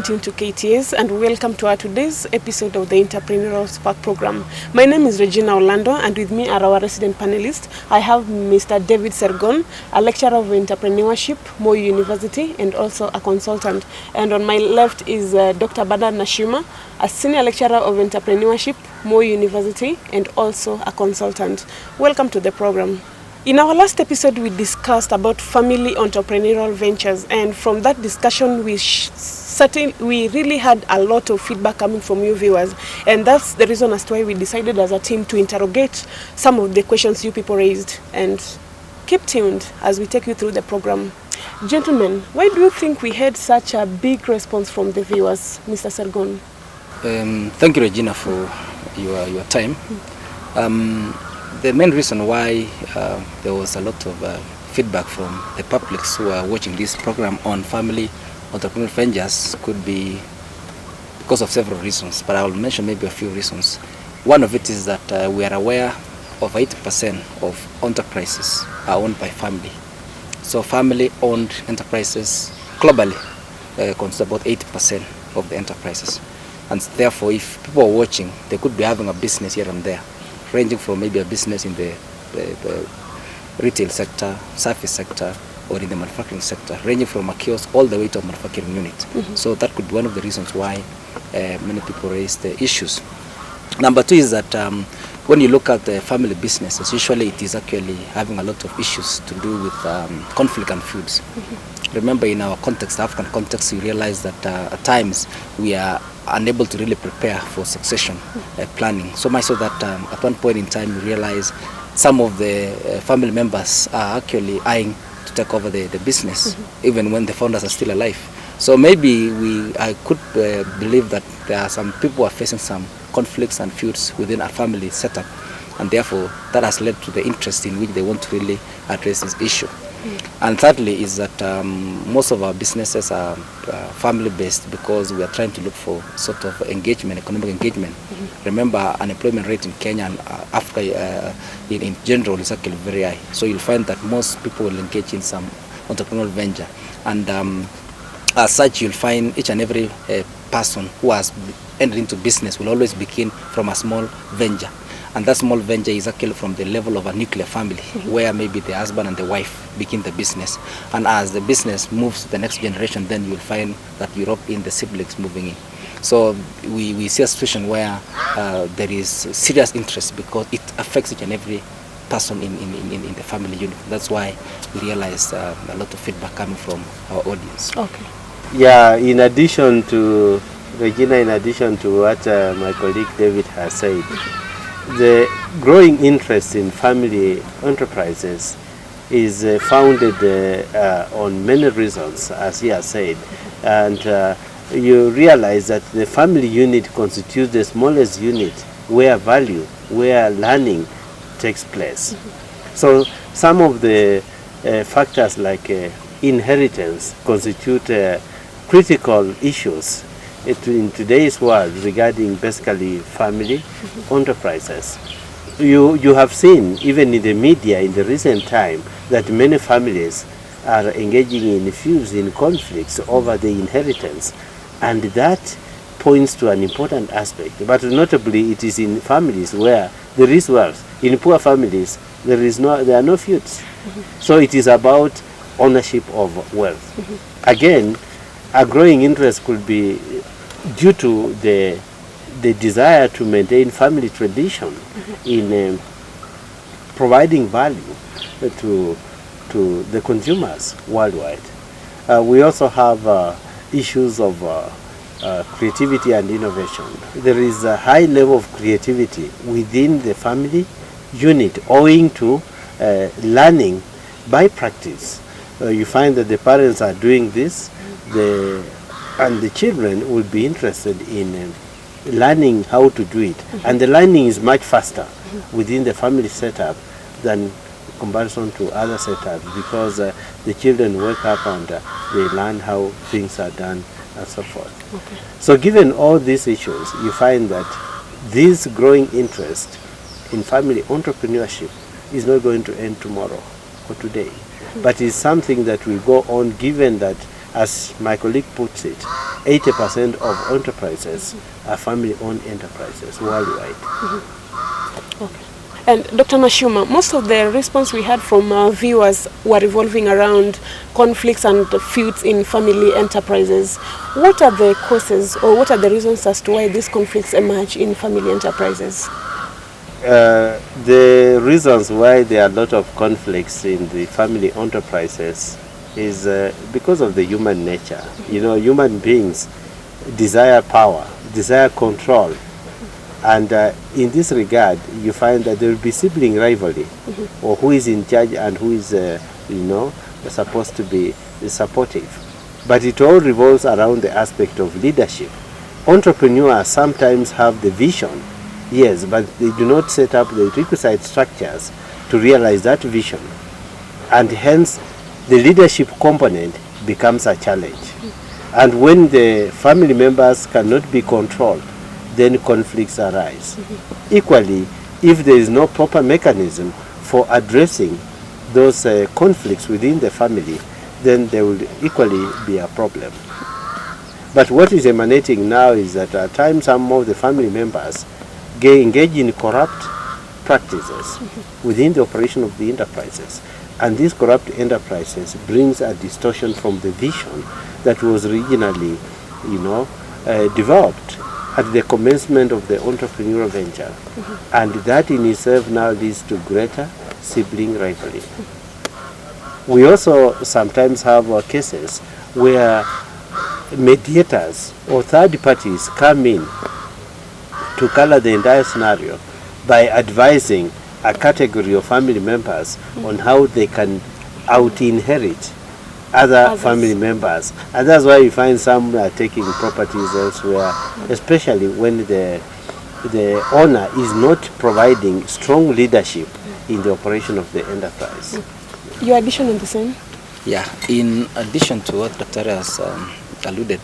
tuned into KTS and welcome to our today's episode of the Entrepreneurial Spark program. My name is Regina Orlando and with me are our resident panelists. I have Mr. David Sergon, a lecturer of entrepreneurship, Moi University, and also a consultant. And on my left is Dr. Bernard Nashima, a senior lecturer of entrepreneurship, Moi University, and also a consultant. Welcome to the program. In our last episode, we discussed about family entrepreneurial ventures, and from that discussion, we really had a lot of feedback coming from you viewers, and that's the reason as to why we decided as a team to interrogate some of the questions you people raised. And keep tuned as we take you through the program. Gentlemen, why do you think we had such a big response from the viewers, Mr. Sergon? Thank you, Regina, for your time. The main reason why there was a lot of feedback from the publics who are watching this program on family entrepreneurial ventures could be because of several reasons, but I will mention maybe a few reasons. One of it is that we are aware of 80% of enterprises are owned by family. So family-owned enterprises globally constitute about 80% of the enterprises. And therefore, if people are watching, they could be having a business here and there, ranging from maybe a business in the retail sector, service sector, or in the manufacturing sector, ranging from a kiosk all the way to a manufacturing unit. Mm-hmm. So that could be one of the reasons why many people raise the issues. Number two is that when you look at the family businesses, usually it is actually having a lot of issues to do with conflict and feuds. Mm-hmm. Remember, in our context, African context, you realize that at times we are unable to really prepare for succession planning. So much so that at one point in time, you realize some of the family members are actually eyeing to take over the business, mm-hmm. even when the founders are still alive. So maybe I could believe that there are some people who are facing some conflicts and feuds within a family setup, and therefore that has led to the interest in which they want to really address this issue. Mm-hmm. And thirdly is that most of our businesses are family-based because we are trying to look for sort of engagement, economic engagement. Mm-hmm. Remember, unemployment rate in Kenya and Africa in general is actually very high. So you'll find that most people will engage in some entrepreneurial venture. And as such, you'll find each and every person who has entered into business will always begin from a small venture. And that small venture is actually from the level of a nuclear family, mm-hmm. where maybe the husband and the wife begin the business. And as the business moves to the next generation, then you'll find that you rope in the siblings moving in. So we see a situation where there is serious interest because it affects each and every person in the family unit. That's why we realize a lot of feedback coming from our audience. Okay. Yeah, in addition to Regina, in addition to what my colleague David has said, the growing interest in family enterprises is founded on many reasons, as he has said. And you realize that the family unit constitutes the smallest unit where value, where learning takes place. Mm-hmm. So some of the factors like inheritance constitute critical issues in today's world regarding basically family mm-hmm. enterprises. You have seen even in the media in the recent time that many families are engaging in feuds, in conflicts over the inheritance, and that points to an important aspect. But notably, it is in families where there is wealth. In poor families, there are no feuds. Mm-hmm. So it is about ownership of wealth. Mm-hmm. Again, a growing interest could be due to the desire to maintain family tradition mm-hmm. in providing value to the consumers worldwide. We also have issues of creativity and innovation. There is a high level of creativity within the family unit owing to learning by practice. You find that the parents are doing this, and the children will be interested in learning how to do it. Mm-hmm. And the learning is much faster mm-hmm. within the family setup than in comparison to other setups because the children wake up and they learn how things are done and so forth. Okay. So given all these issues, you find that this growing interest in family entrepreneurship is not going to end tomorrow or today, but is something that will go on given that, as my colleague puts it, 80% of enterprises are family-owned enterprises worldwide. Okay. And Dr. Mashuma, most of the response we had from our viewers were revolving around conflicts and feuds in family enterprises. What are the causes or what are the reasons as to why these conflicts emerge in family enterprises? The reasons why there are a lot of conflicts in the family enterprises is because of the human nature. You know, human beings desire power, desire control. And in this regard, you find that there will be sibling rivalry, or who is in charge and who is, supposed to be supportive. But it all revolves around the aspect of leadership. Entrepreneurs sometimes have the vision, yes, but they do not set up the requisite structures to realize that vision. And hence, the leadership component becomes a challenge. And when the family members cannot be controlled, then conflicts arise. Equally, if there is no proper mechanism for addressing those conflicts within the family, then there will equally be a problem. But what is emanating now is that at times some of the family members engage in corrupt practices within the operation of the enterprises. And these corrupt enterprises brings a distortion from the vision that was originally, developed at the commencement of the entrepreneurial venture. And that in itself now leads to greater sibling rivalry. We also sometimes have cases where mediators or third parties come in to color the entire scenario by advising a category of family members on how they can out-inherit other family members. And that's why you find some are taking properties elsewhere, especially when the owner is not providing strong leadership in the operation of the enterprise. Your addition on the same? Yeah, in addition to what Dr. has alluded,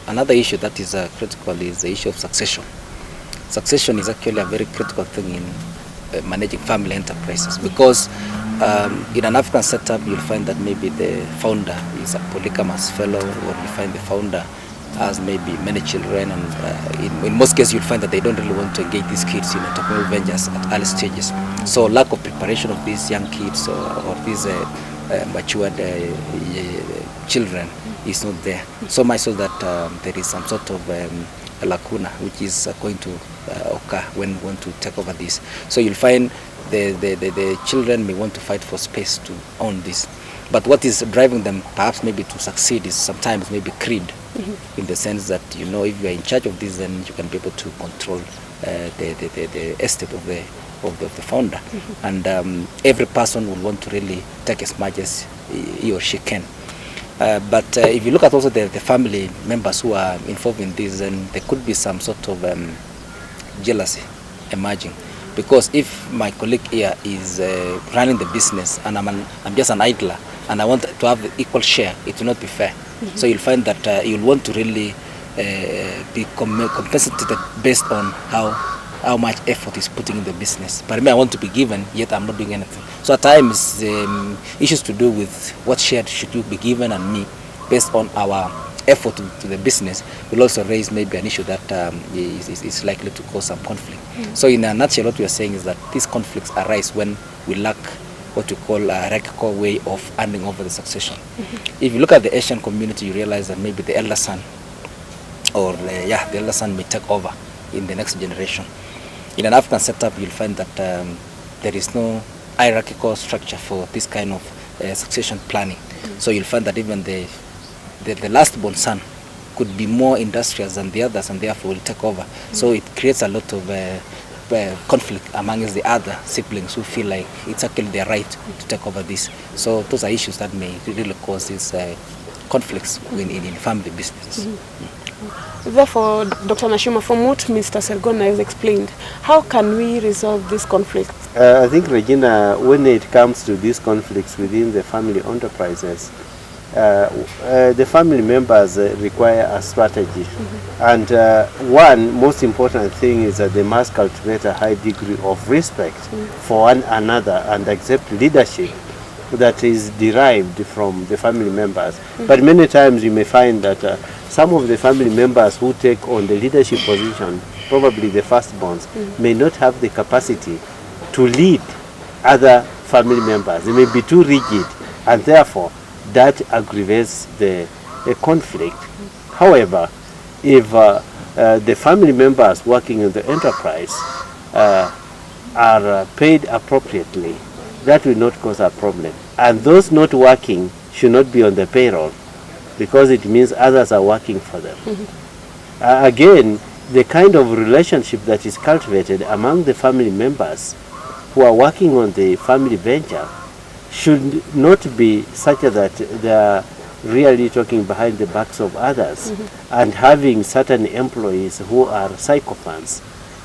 another issue that is critical is the issue of succession. Succession is actually a very critical thing in managing family enterprises, because in an African setup you'll find that maybe the founder is a polygamous fellow, or you find the founder has maybe many children, and in most cases you'll find that they don't really want to engage these kids in entrepreneurial ventures at early stages. So lack of preparation of these young kids or these matured children is not there. So much so that there is some sort of a lacuna which is going to occur when we want to take over this. So you'll find the children may want to fight for space to own this. But what is driving them perhaps maybe to succeed is sometimes maybe greed, in the sense that, if you are in charge of this, then you can be able to control the estate of the founder. And every person will want to really take as much as he or she can. But if you look at also the family members who are involved in this, then there could be some sort of jealousy emerging. Because if my colleague here is running the business and I'm just an idler and I want to have the equal share, it will not be fair. So you'll find that you'll want to really be compensated based on how much effort is putting in the business. But I want to be given, yet I'm not doing anything. So at times, issues to do with what share should you be given and me, based on our effort to the business, will also raise maybe an issue that is likely to cause some conflict. So in a nutshell, what we are saying is that these conflicts arise when we lack what we call a hierarchical way of handing over the succession. If you look at the Asian community, you realize that maybe the elder son, or the elder son may take over in the next generation. In an African setup, you'll find that there is no hierarchical structure for this kind of succession planning. So you'll find that even the last born son could be more industrious than the others, and therefore will take over. So it creates a lot of conflict amongst the other siblings who feel like it's actually their right to take over this. So those are issues that may really cause these conflicts in family businesses. Therefore, Dr. Mashuma, from what Mr. Sergon has explained, how can we resolve this conflict? I think, Regina, when it comes to these conflicts within the family enterprises, the family members require a strategy. And one most important thing is that they must cultivate a high degree of respect for one another and accept leadership that is derived from the family members. But many times you may find that some of the family members who take on the leadership position, probably the firstborns, may not have the capacity to lead other family members. They may be too rigid, and therefore that aggravates the conflict. However, if the family members working in the enterprise are paid appropriately, that will not cause a problem. And those not working should not be on the payroll, because it means others are working for them. Again, the kind of relationship that is cultivated among the family members who are working on the family venture should not be such that they are really talking behind the backs of others and having certain employees who are sycophants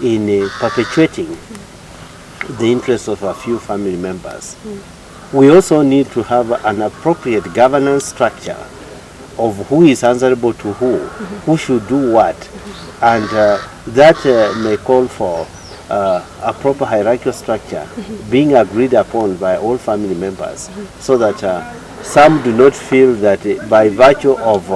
in perpetuating the interests of a few family members. We also need to have an appropriate governance structure of who is answerable to who should do what, and that may call for a proper hierarchical structure being agreed upon by all family members, so that some do not feel that by virtue of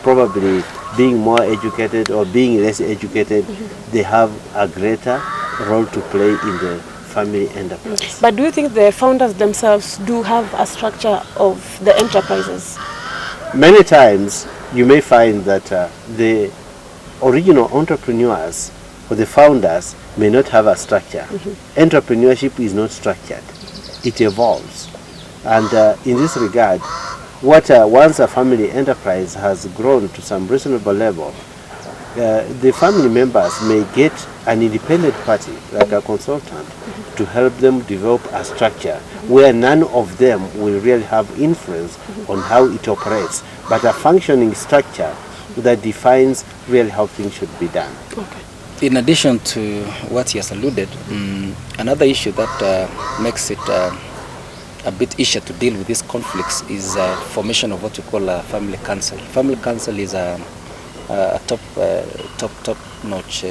probably being more educated or being less educated, they have a greater role to play in the family enterprise. But do you think the founders themselves do have a structure of the enterprises? Many times you may find that the original entrepreneurs or the founders may not have a structure. Entrepreneurship is not structured. It evolves. And in this regard, what once a family enterprise has grown to some reasonable level, the family members may get an independent party, like a consultant, to help them develop a structure where none of them will really have influence on how it operates, but a functioning structure that defines really how things should be done. Okay. In addition to what he has alluded, another issue that makes it a bit easier to deal with these conflicts is formation of what we call a family council. Family council is a top-notch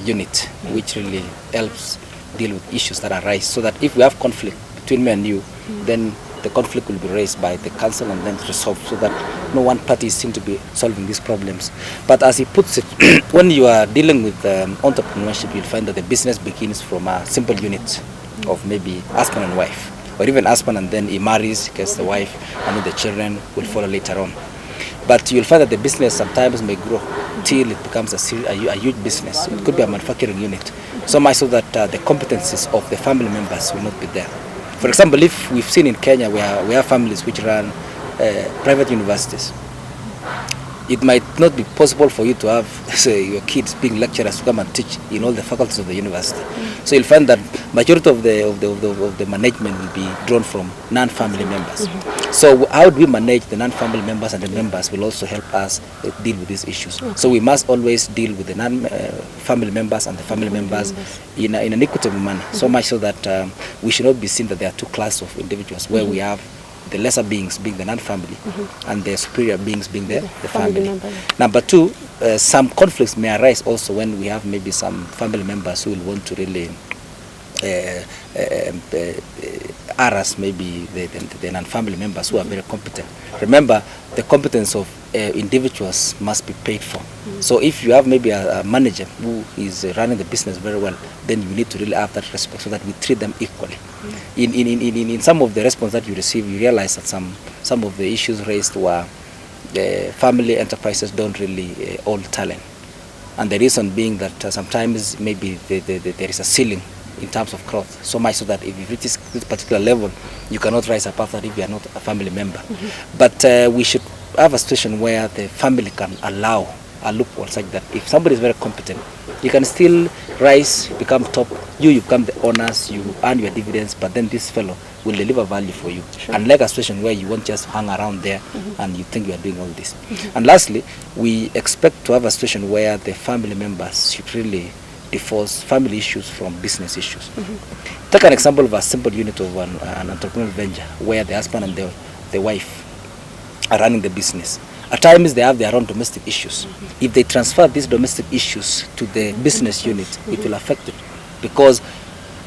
unit which really helps deal with issues that arise, so that if we have conflict between me and you, then the conflict will be raised by the council and then resolved, so that no one party is seen to be solving these problems. But as he puts it, when you are dealing with entrepreneurship, you'll find that the business begins from a simple unit of maybe husband and wife, or even husband and then he marries, gets the wife, and then the children will follow later on. But you'll find that the business sometimes may grow till it becomes a huge business. It could be a manufacturing unit, so much so that the competencies of the family members will not be there. For example, if we've seen in Kenya where we have families which run private universities, it might not be possible for you to have, say, your kids being lecturers to come and teach in all the faculties of the university. So you'll find that majority of the management will be drawn from non-family members. So how do we manage the non-family members, and the members will also help us deal with these issues. So we must always deal with the non-family members and the family members in an equitable manner, so much so that we should not be seen that there are two classes of individuals, where we have the lesser beings being the non-family and the superior beings being the family. Number two, some conflicts may arise also when we have maybe some family members who will want to really harass maybe the non-family members who are very competent. Remember, the competence of individuals must be paid for. So if you have maybe a manager who is running the business very well, then you need to really have that respect, so that we treat them equally. In some of the response that you receive, you realize that some of the issues raised were the family enterprises don't really hold talent, and the reason being that sometimes maybe there is a ceiling in terms of growth, so much so that if you reach this particular level, you cannot rise above that if you are not a family member. But we should have a situation where the family can allow a loophole such that if somebody is very competent, you can still rise, become top, you become the owners, you earn your dividends, but then this fellow will deliver value for you. Sure. Unlike a situation where you won't just hang around there and you think you are doing all this. And lastly, we expect to have a situation where the family members should really divorce family issues from business issues. Take an example of a simple unit of an entrepreneurial venture where the husband and the wife are running the business. At times they have their own domestic issues. If they transfer these domestic issues to the business unit, it will affect it, because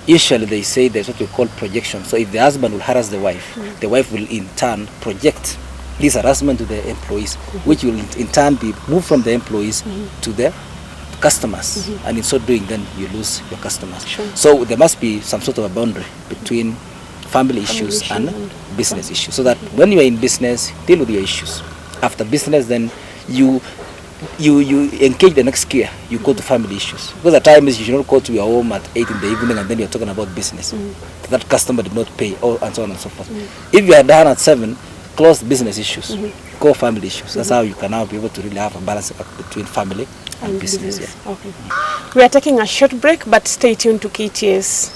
usually they say there's what we call projection. So if the husband will harass the wife will in turn project this harassment to the employees, which will in turn be moved from the employees to the customers, and in so doing then you lose your customers. Sure. So there must be some sort of a boundary between family issues and business issues, so that when you are in business, deal with your issues. After business, then you engage the next gear, you go to family issues, because at times you should not go to your home at 8 in the evening and then you're talking about business. That customer did not pay, and so on and so forth. If you are done at 7, close business issues, go family issues. That's how you can now be able to really have a balance between family and business. Yeah. Okay. We are taking a short break, but stay tuned to KTS.